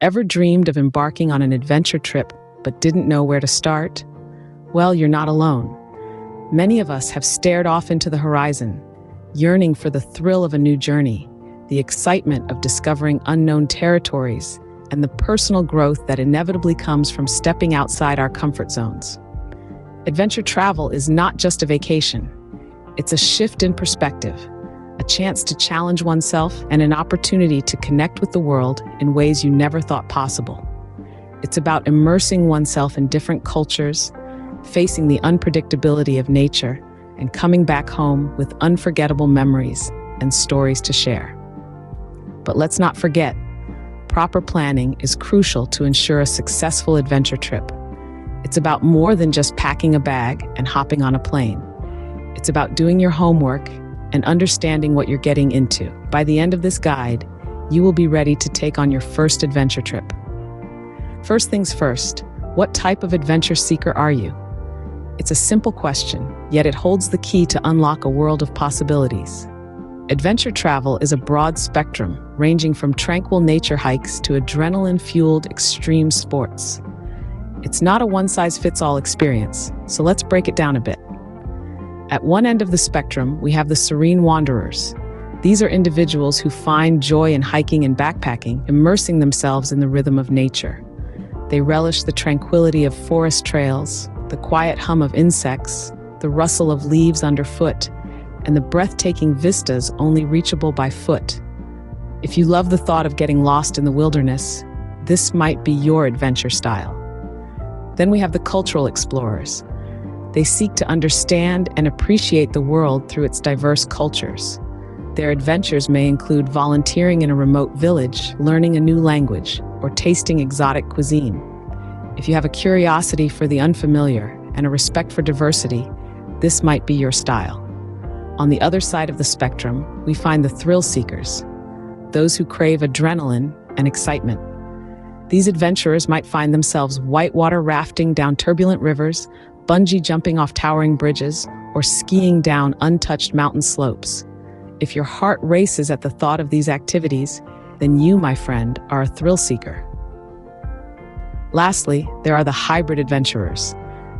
Ever dreamed of embarking on an adventure trip but didn't know where to start? Well, you're not alone. Many of us have stared off into the horizon, yearning for the thrill of a new journey, the excitement of discovering unknown territories, and the personal growth that inevitably comes from stepping outside our comfort zones. Adventure travel is not just a vacation. It's a shift in perspective, a chance to challenge oneself, and an opportunity to connect with the world in ways you never thought possible. It's about immersing oneself in different cultures, facing the unpredictability of nature, and coming back home with unforgettable memories and stories to share. But let's not forget, proper planning is crucial to ensure a successful adventure trip. It's about more than just packing a bag and hopping on a plane. It's about doing your homework and understanding what you're getting into. By the end of this guide, you will be ready to take on your first adventure trip. First things first, what type of adventure seeker are you? It's a simple question, yet it holds the key to unlock a world of possibilities. Adventure travel is a broad spectrum, ranging from tranquil nature hikes to adrenaline-fueled extreme sports. It's not a one-size-fits-all experience, so let's break it down a bit. At one end of the spectrum, we have the serene wanderers. These are individuals who find joy in hiking and backpacking, immersing themselves in the rhythm of nature. They relish the tranquility of forest trails, the quiet hum of insects, the rustle of leaves underfoot, and the breathtaking vistas only reachable by foot. If you love the thought of getting lost in the wilderness, this might be your adventure style. Then we have the cultural explorers. They seek to understand and appreciate the world through its diverse cultures. Their adventures may include volunteering in a remote village, learning a new language, or tasting exotic cuisine. If you have a curiosity for the unfamiliar and a respect for diversity, this might be your style. On the other side of the spectrum, we find the thrill seekers, those who crave adrenaline and excitement. These adventurers might find themselves whitewater rafting down turbulent rivers, bungee jumping off towering bridges, or skiing down untouched mountain slopes. If your heart races at the thought of these activities, then you, my friend, are a thrill seeker. Lastly, there are the hybrid adventurers.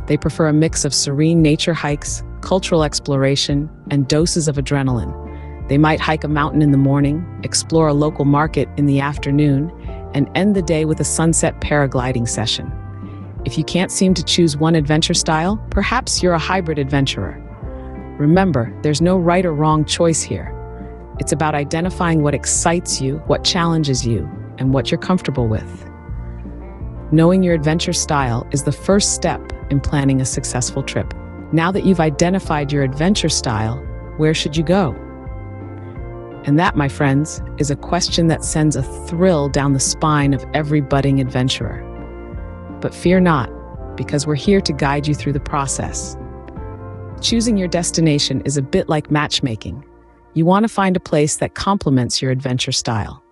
They prefer a mix of serene nature hikes, cultural exploration, and doses of adrenaline. They might hike a mountain in the morning, explore a local market in the afternoon, and end the day with a sunset paragliding session. If you can't seem to choose one adventure style, perhaps you're a hybrid adventurer. Remember, there's no right or wrong choice here. It's about identifying what excites you, what challenges you, and what you're comfortable with. Knowing your adventure style is the first step in planning a successful trip. Now that you've identified your adventure style, where should you go? And that, my friends, is a question that sends a thrill down the spine of every budding adventurer. But fear not, because we're here to guide you through the process. Choosing your destination is a bit like matchmaking. You want to find a place that complements your adventure style.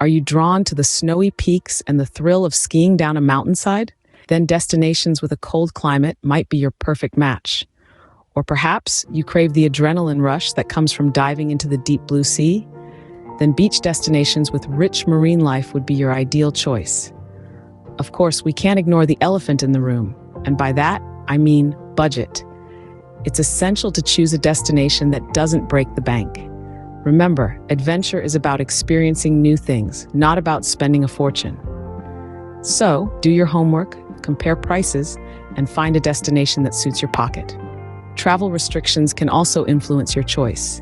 Are you drawn to the snowy peaks and the thrill of skiing down a mountainside? Then destinations with a cold climate might be your perfect match. Or perhaps you crave the adrenaline rush that comes from diving into the deep blue sea? Then beach destinations with rich marine life would be your ideal choice. Of course, we can't ignore the elephant in the room, and by that, I mean budget. It's essential to choose a destination that doesn't break the bank. Remember, adventure is about experiencing new things, not about spending a fortune. So, do your homework, compare prices, and find a destination that suits your pocket. Travel restrictions can also influence your choice.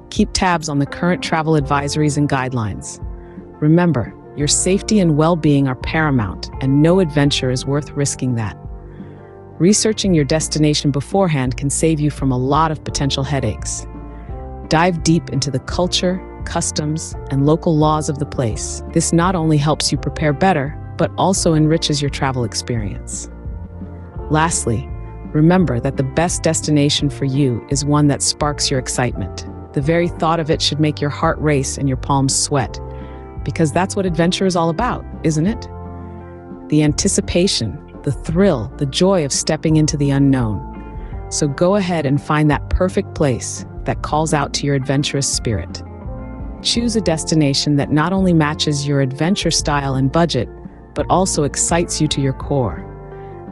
Keep tabs on the current travel advisories and guidelines. Remember, your safety and well-being are paramount, and no adventure is worth risking that. Researching your destination beforehand can save you from a lot of potential headaches. Dive deep into the culture, customs, and local laws of the place. This not only helps you prepare better, but also enriches your travel experience. Lastly, remember that the best destination for you is one that sparks your excitement. The very thought of it should make your heart race and your palms sweat, because that's what adventure is all about, isn't it? The anticipation, the thrill, the joy of stepping into the unknown. So go ahead and find that perfect place that calls out to your adventurous spirit. Choose a destination that not only matches your adventure style and budget, but also excites you to your core.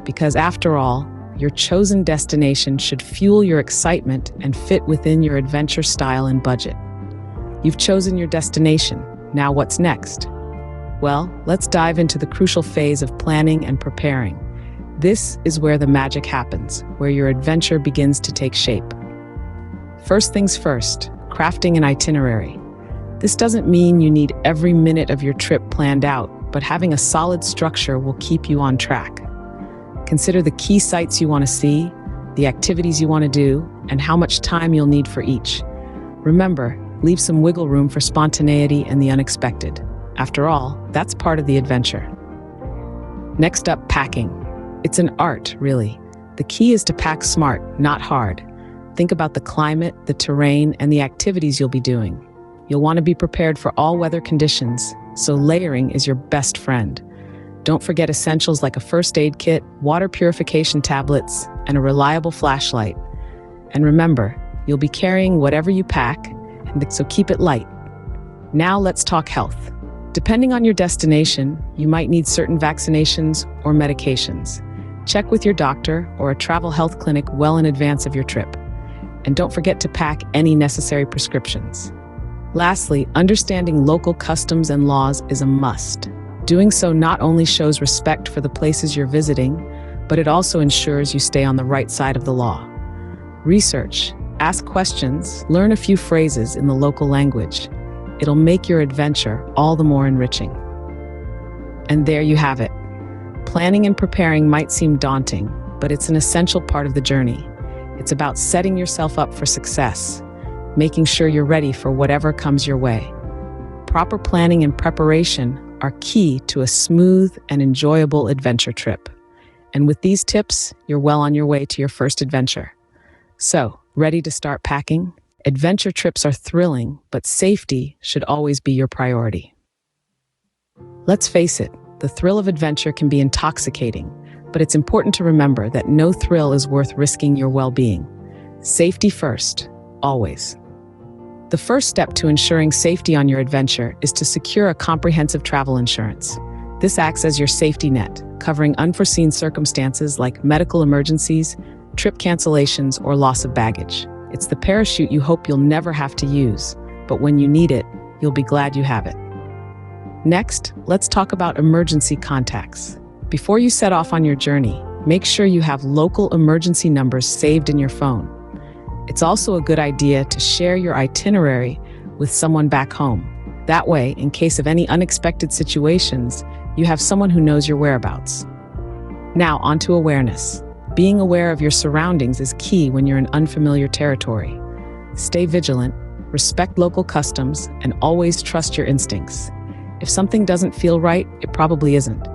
Because after all, your chosen destination should fuel your excitement and fit within your adventure style and budget. You've chosen your destination. Now what's next? Well, let's dive into the crucial phase of planning and preparing. This is where the magic happens, where your adventure begins to take shape. First things first, crafting an itinerary. This doesn't mean you need every minute of your trip planned out, but having a solid structure will keep you on track. Consider the key sites you want to see, the activities you want to do, and how much time you'll need for each. Remember, leave some wiggle room for spontaneity and the unexpected. After all, that's part of the adventure. Next up, packing. It's an art, really. The key is to pack smart, not hard. Think about the climate, the terrain, and the activities you'll be doing. You'll want to be prepared for all weather conditions, so layering is your best friend. Don't forget essentials like a first aid kit, water purification tablets, and a reliable flashlight. And remember, you'll be carrying whatever you pack, so keep it light. Now let's talk health. Depending on your destination, you might need certain vaccinations or medications. Check with your doctor or a travel health clinic well in advance of your trip. And don't forget to pack any necessary prescriptions. Lastly, understanding local customs and laws is a must. Doing so not only shows respect for the places you're visiting, but it also ensures you stay on the right side of the law. Research, ask questions, learn a few phrases in the local language. It'll make your adventure all the more enriching. And there you have it. Planning and preparing might seem daunting, but it's an essential part of the journey. It's about setting yourself up for success, making sure you're ready for whatever comes your way. Proper planning and preparation are key to a smooth and enjoyable adventure trip. And with these tips, you're well on your way to your first adventure. So, ready to start packing? Adventure trips are thrilling, but safety should always be your priority. Let's face it, the thrill of adventure can be intoxicating, but it's important to remember that no thrill is worth risking your well-being. Safety first, always. The first step to ensuring safety on your adventure is to secure a comprehensive travel insurance. This acts as your safety net, covering unforeseen circumstances like medical emergencies, trip cancellations, or loss of baggage. It's the parachute you hope you'll never have to use, but when you need it, you'll be glad you have it. Next, let's talk about emergency contacts. Before you set off on your journey, make sure you have local emergency numbers saved in your phone. It's also a good idea to share your itinerary with someone back home. That way, in case of any unexpected situations, you have someone who knows your whereabouts. Now, onto awareness. Being aware of your surroundings is key when you're in unfamiliar territory. Stay vigilant, respect local customs, and always trust your instincts. If something doesn't feel right, it probably isn't.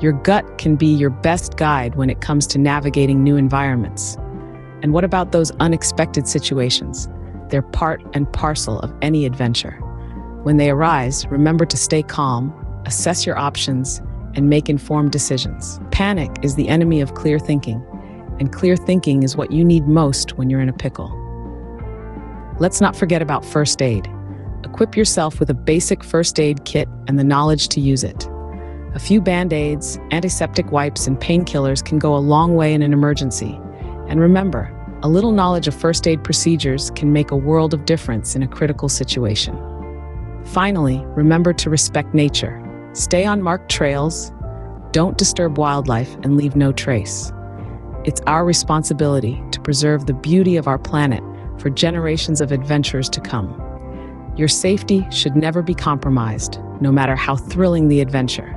Your gut can be your best guide when it comes to navigating new environments. And what about those unexpected situations? They're part and parcel of any adventure. When they arise, remember to stay calm, assess your options, and make informed decisions. Panic is the enemy of clear thinking, and clear thinking is what you need most when you're in a pickle. Let's not forget about first aid. Equip yourself with a basic first aid kit and the knowledge to use it. A few band-aids, antiseptic wipes, and painkillers can go a long way in an emergency. And remember, a little knowledge of first aid procedures can make a world of difference in a critical situation. Finally, remember to respect nature. Stay on marked trails, don't disturb wildlife, and leave no trace. It's our responsibility to preserve the beauty of our planet for generations of adventurers to come. Your safety should never be compromised, no matter how thrilling the adventure.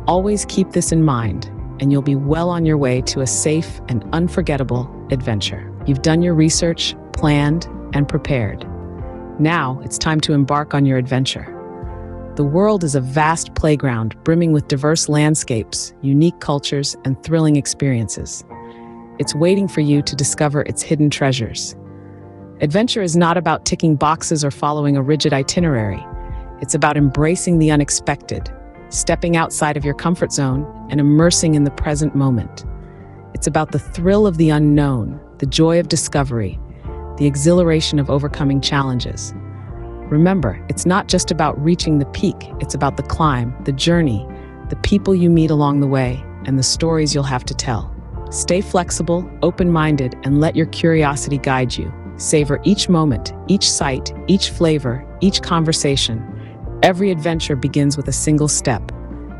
Always keep this in mind, and you'll be well on your way to a safe and unforgettable adventure. You've done your research, planned, and prepared. Now it's time to embark on your adventure. The world is a vast playground brimming with diverse landscapes, unique cultures, and thrilling experiences. It's waiting for you to discover its hidden treasures. Adventure is not about ticking boxes or following a rigid itinerary. It's about embracing the unexpected, stepping outside of your comfort zone, and immersing in the present moment. It's about the thrill of the unknown, the joy of discovery, the exhilaration of overcoming challenges. Remember, it's not just about reaching the peak, it's about the climb, the journey, the people you meet along the way, and the stories you'll have to tell. Stay flexible, open-minded, and let your curiosity guide you. Savor each moment, each sight, each flavor, each conversation. Every adventure begins with a single step.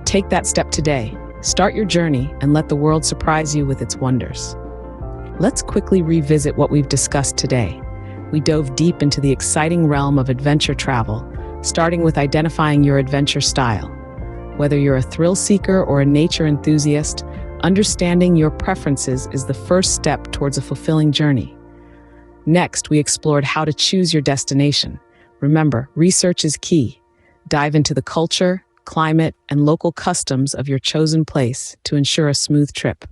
Take that step today. Start your journey and let the world surprise you with its wonders. Let's quickly revisit what we've discussed today. We dove deep into the exciting realm of adventure travel, starting with identifying your adventure style. Whether you're a thrill seeker or a nature enthusiast, understanding your preferences is the first step towards a fulfilling journey. Next, we explored how to choose your destination. Remember, research is key. Dive into the culture, climate, and local customs of your chosen place to ensure a smooth trip.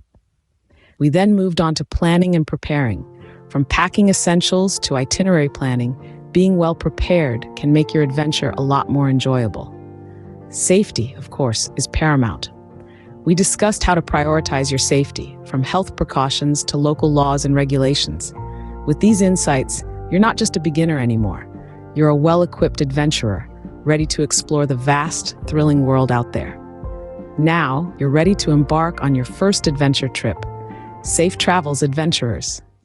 We then moved on to planning and preparing. From packing essentials to itinerary planning, being well prepared can make your adventure a lot more enjoyable. Safety, of course, is paramount. We discussed how to prioritize your safety, from health precautions to local laws and regulations. With these insights, you're not just a beginner anymore. You're a well-equipped adventurer, ready to explore the vast, thrilling world out there. Now, you're ready to embark on your first adventure trip. Safe travels, adventurers.